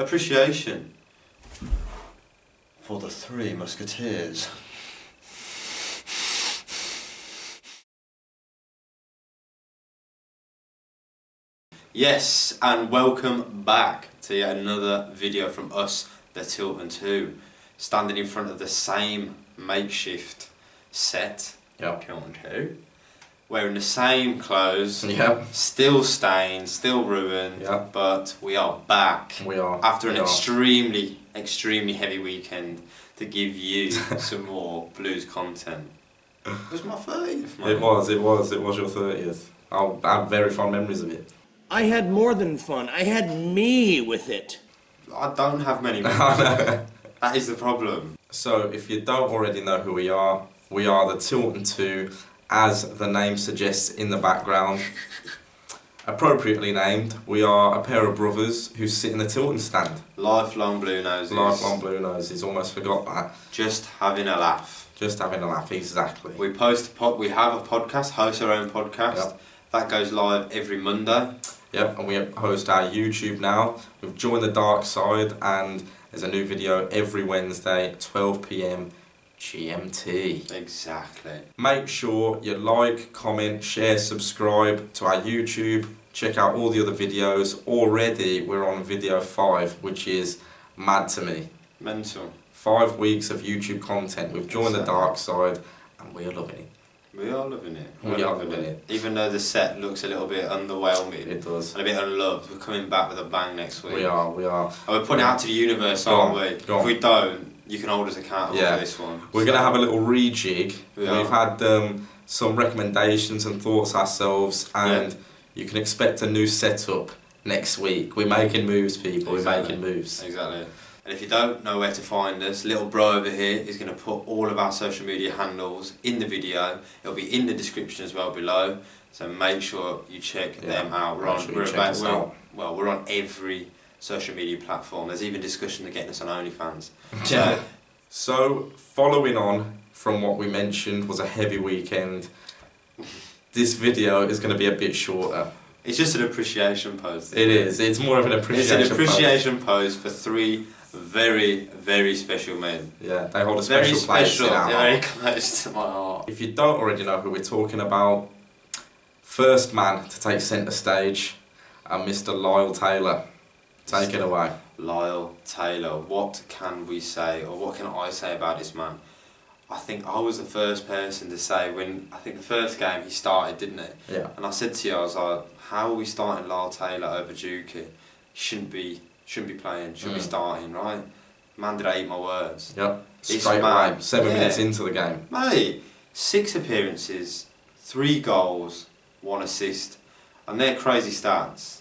appreciation for the Three Musketeers. Yes, and welcome back to yet another video from us, the Tilton Two, standing in front of the same makeshift set, Tilton Two, wearing the same clothes, still stained, still ruined, but we are back. We are. After an extremely heavy weekend to give you some more blues content. It was my 30th, mate. It was your 30th. I have very fond memories of it. I had more than fun. I had me with it. I don't have many memories. That is the problem. So, if you don't already know who we are the Tilton Two, as the name suggests in the background. Appropriately named, we are a pair of brothers who sit in the Tilton stand. Lifelong blue noses. Lifelong blue noses, almost forgot that. Just having a laugh. Just having a laugh, exactly. We have a podcast, host our own podcast. That goes live every Monday. Yep, and we host our YouTube now. We've joined the dark side, and there's a new video every Wednesday, 12 PM GMT. Exactly. Make sure you like, comment, share, subscribe to our YouTube. Check out all the other videos. Already we're on video 5, which is mad to me. Mental. 5 weeks of YouTube content. We've joined the dark side, and we are loving it. We are loving it. We are loving it. Even though the set looks a little bit underwhelming. It does. And a bit unloved. We're coming back with a bang next week. We are. And we're putting it out to the universe, aren't we? If we don't, you can hold us accountable for this one. We're going to have a little rejig. We've had some recommendations and thoughts ourselves, and you can expect a new setup next week. We're making moves, people. Exactly. We're making moves. Exactly. And if you don't know where to find us, little bro over here is going to put all of our social media handles in the video. It'll be in the description as well below. So make sure you check them out. We're on every social media platform. There's even discussion of getting us on OnlyFans. So following on from what we mentioned was a heavy weekend. This video is going to be a bit shorter. It's just an appreciation post. It is. It's more of an appreciation post. It's an appreciation post for 3 very, very special men. Yeah, they hold a special place in our heart. Very close to my heart. If you don't already know who we're talking about, first man to take centre stage, Mr. Lyle Taylor. Take it away. Lyle Taylor. What can we say, or what can I say about this man? I think I was the first person to say I think the first game he started, didn't he? Yeah. And I said to you, I was like, how are we starting Lyle Taylor over Juki? Shouldn't be playing, shouldn't be starting, right? Man, did I eat my words. Yep, straight away, 7 minutes into the game. Mate, 6 appearances, 3 goals, 1 assist, and they're crazy stats.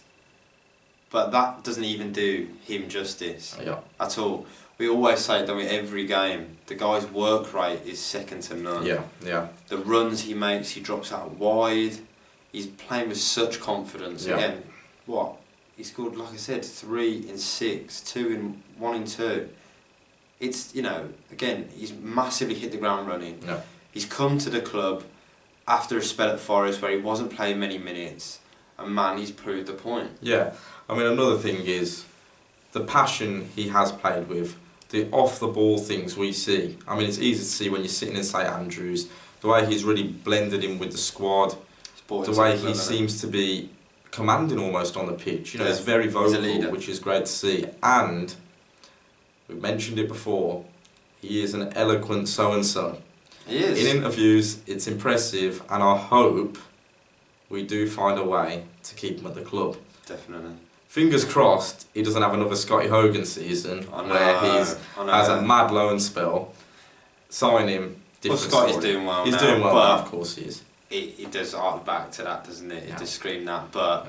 But that doesn't even do him justice at all. We always say, don't we, every game, the guy's work rate is second to none. Yeah. The runs he makes, he drops out wide, he's playing with such confidence. Again, he scored, like I said, 3 in 6, 1 in 2. It's, again, he's massively hit the ground running. Yeah. He's come to the club after a spell at Forest where he wasn't playing many minutes, and man, he's proved the point. Yeah, I mean, another thing is the passion he has played with, the off-the-ball things we see. I mean, it's easy to see when you're sitting in St Andrews, the way he's really blended in with the squad, the way he seems to be commanding almost on the pitch. He's very vocal, which is great to see. And we've mentioned it before, he is an eloquent so-and-so. He is. In interviews, it's impressive, and I hope we do find a way to keep him at the club. Definitely. Fingers crossed he doesn't have another Scotty Hogan season where he's has a mad loan spell. Sign him. Well, Scotty's doing well. He's doing well now, of course he is. It does hark back to that, doesn't it? It does scream that. But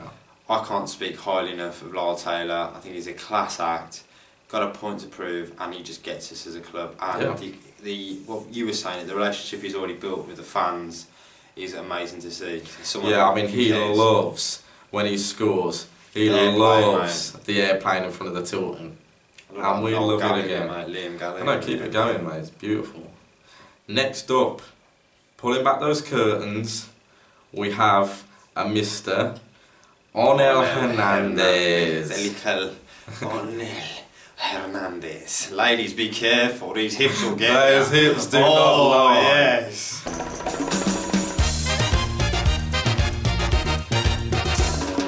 I can't speak highly enough of Lyle Taylor. I think he's a class act. Got a point to prove, and he just gets us as a club. And what you were saying, the relationship he's already built with the fans is amazing to see. I mean, he loves when he scores. He loves the airplane in front of the Tilton. And we love it again. Liam Gallagher. No, keep it going, mate. It's beautiful. Next up, pulling back those curtains, we have a Mr. Onel Hernandez. Onel Hernandez. Ladies, be careful. These hips will get Those you. hips do not lie. Yes.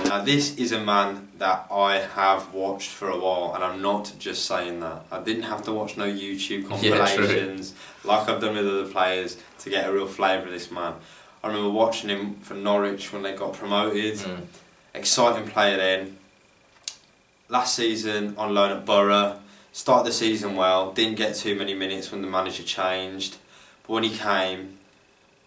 Now, this is a man that I have watched for a while, and I'm not just saying that. I didn't have to watch no YouTube compilations like I've done with other players to get a real flavour of this man. I remember watching him for Norwich when they got promoted. Exciting player then. Last season on loan at Borough. Started the season well. Didn't get too many minutes when the manager changed. But when he came,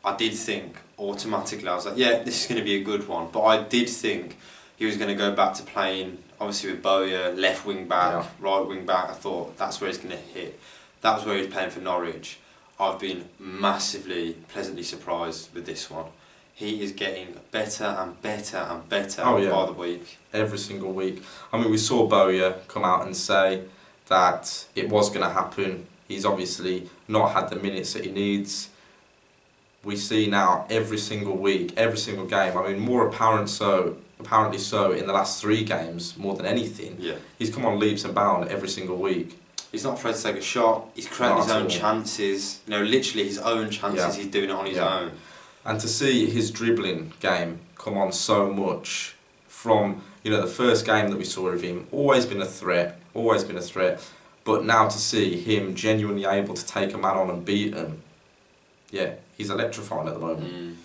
I did think automatically, I was like, yeah, this is going to be a good one. But I did think he was going to go back to playing, obviously with Bowyer, left wing back, right wing back. I thought that's where he's going to hit. That was where he was playing for Norwich. I've been massively, pleasantly surprised with this one. He is getting better and better and better by the week. Every single week. I mean, we saw Bowyer come out and say that it was going to happen. He's obviously not had the minutes that he needs. We see now every single week, every single game. I mean, more apparently so in the last 3 games, more than anything. Yeah. He's come on leaps and bounds every single week. He's not afraid to take a shot. He's creating his own chances. You know, literally his own chances. He's doing it on his own. And to see his dribbling game come on so much from, you know, the first game that we saw of him, always been a threat. But now to see him genuinely able to take a man on and beat him, he's electrifying at the moment.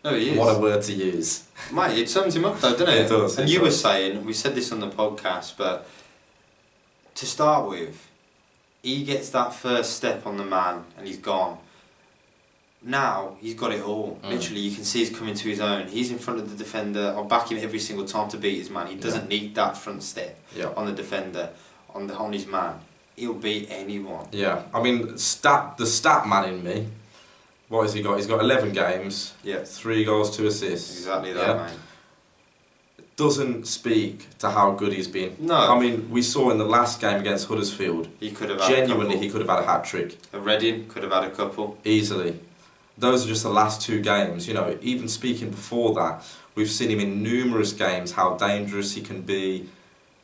No, he is. What a word to use. Mate, it sums him up though, doesn't it? It does. And you were saying, we said this on the podcast, but to start with, he gets that first step on the man and he's gone. Now, he's got it all. Literally, you can see he's coming to his own. He's in front of the defender. I'll back him every single time to beat his man. He doesn't need that front step on the defender, on his man. He'll beat anyone. Yeah, I mean, the stat man in me, what has he got? He's got 11 games, 3 goals, 2 assists. Exactly that, mate. Doesn't speak to how good he's been. No. I mean, we saw in the last game against Huddersfield, he could have had genuinely he could have had a hat-trick. A Reading could have had a couple. Easily. Those are just the last 2 games. You know, even speaking before that, we've seen him in numerous games, how dangerous he can be,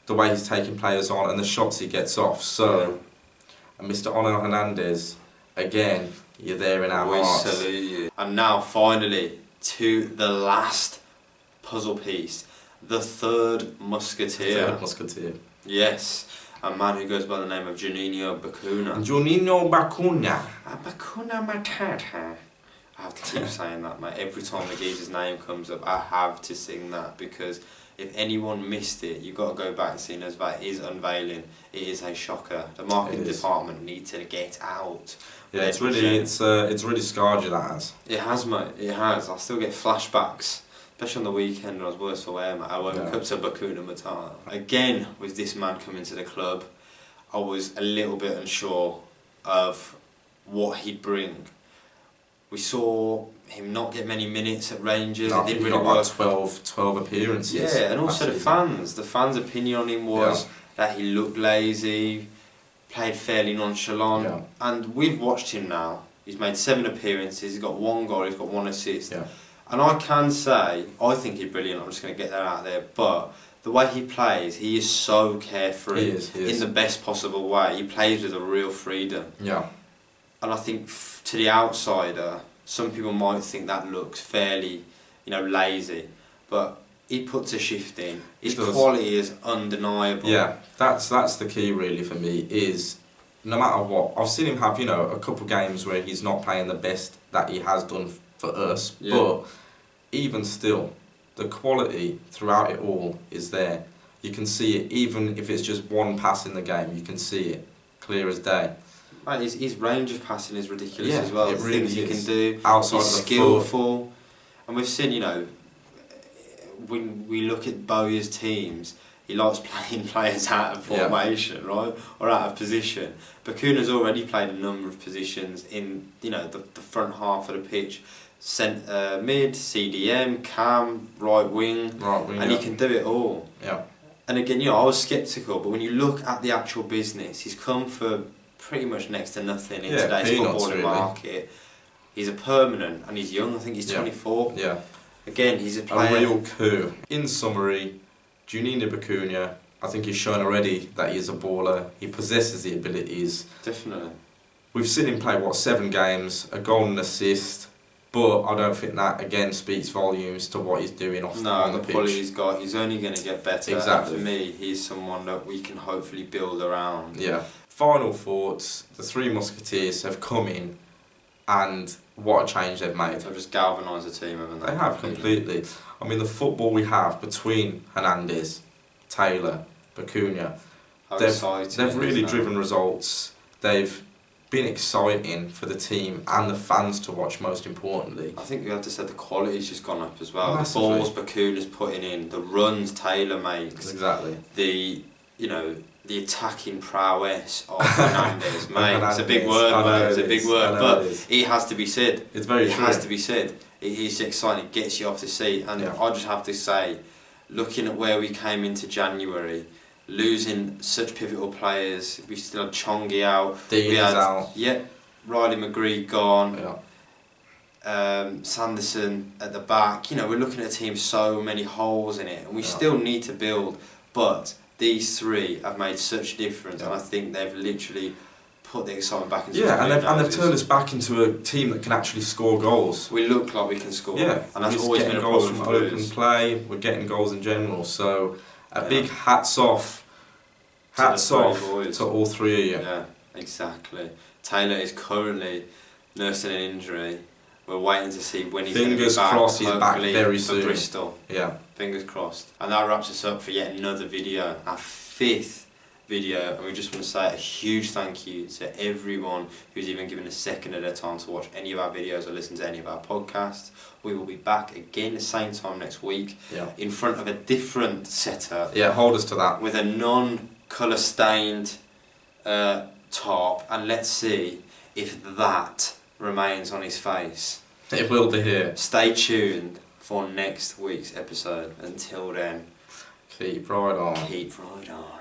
the way he's taking players on and the shots he gets off. So, and Mr. Onel Hernandez, again, you're there in our hearts. We salute you. And now, finally, to the last puzzle piece. The third Musketeer. Third Musketeer. Yes. A man who goes by the name of Juninho Bacuna. Juninho Bacuna. Bacuna Matata. I have to keep saying that, mate. Every time the geezer's name comes up, I have to sing that because if anyone missed it, you've got to go back and see his unveiling. It is a shocker. The marketing department need to get out. Yeah, it's really scarred you, that has. It has, mate. It has. I still get flashbacks. Especially on the weekend when I was worse for wear, mate. I woke up to Bacuna Matata. Again, with this man coming to the club, I was a little bit unsure of what he'd bring. We saw him not get many minutes at Rangers. It didn't really work. 12 appearances. Yeah, and also the fans' opinion on him was that he looked lazy, played fairly nonchalant. Yeah. And we've watched him now. He's made 7 appearances. He's got 1 goal. He's got 1 assist. Yeah. And I can say, I think he's brilliant. I'm just going to get that out there. But the way he plays, he is so carefree. He is. In the best possible way. He plays with a real freedom. Yeah. And I think to the outsider, some people might think that looks fairly, lazy. But he puts a shift in. His quality is undeniable. Yeah, that's the key really for me, is no matter what. I've seen him have, a couple games where he's not playing the best that he has done for us. But even still, the quality throughout it all is there. You can see it, even if it's just 1 pass in the game, you can see it clear as day. Right, his range of passing is ridiculous as well. It really things he can do. Outside he's of the skillful. foot. And we've seen, when we look at Bowyer's teams, he likes playing players out of formation, right? Or out of position. Bacuna's already played a number of positions in, the front half of the pitch. Mid, CDM, cam, right wing, and he can do it all. Yeah. And again, I was sceptical, but when you look at the actual business, he's come for pretty much next to nothing in today's footballing market. He's a permanent, and he's young. I think he's 24. Yeah. Again, he's a player. A real coup. In summary, Juninho Bacuna, I think he's shown already that he is a baller. He possesses the abilities. Definitely. We've seen him play, 7 games, a goal and assist, but I don't think that, again, speaks volumes to what he's doing on the pitch. Quality he's got, he's only going to get better. Exactly. And for me, he's someone that we can hopefully build around. Yeah. Final thoughts, the Three Musketeers have come in, and what a change they've made. They've just galvanised the team, haven't they? They have, completely. I mean, the football we have between Hernandez, Taylor, Bacuna, they've really driven results. They've been exciting for the team and the fans to watch, most importantly. I think we have to say the quality's just gone up as well. Massively. The balls Bacuna's putting in, the runs Taylor makes. Exactly. The attacking prowess of Hernandez, mate. It's a big word, mate. It's a big word, but it has to be said. It's very true. It has to be said. It is exciting. It gets you off the seat, and I just have to say, looking at where we came into January, losing such pivotal players, we still had Chongi out. Dean is out. Yeah, Riley McGree gone. Yeah. Sanderson at the back. We're looking at a team so many holes in it, and we still need to build. But these three have made such a difference, and I think they've literally put the excitement back into and they've turned us back into a team that can actually score goals. We look like we can score. Yeah, and that's always been a goals problem from for open us. play. We're getting goals in general. So a big hats off to all three of you. Yeah, exactly. Taylor is currently nursing an injury. We're waiting to see when he's going to be back. Fingers crossed he's back very soon. For Bristol. Yeah. Fingers crossed. And that wraps us up for yet another video, our 5th video, and we just want to say a huge thank you to everyone who's even given a second of their time to watch any of our videos or listen to any of our podcasts. We will be back again the same time next week in front of a different setup. Yeah, hold us to that. With a non-colour stained top, and let's see if that remains on his face. It will be here. Stay tuned for next week's episode. Until then, keep right on. Keep right on.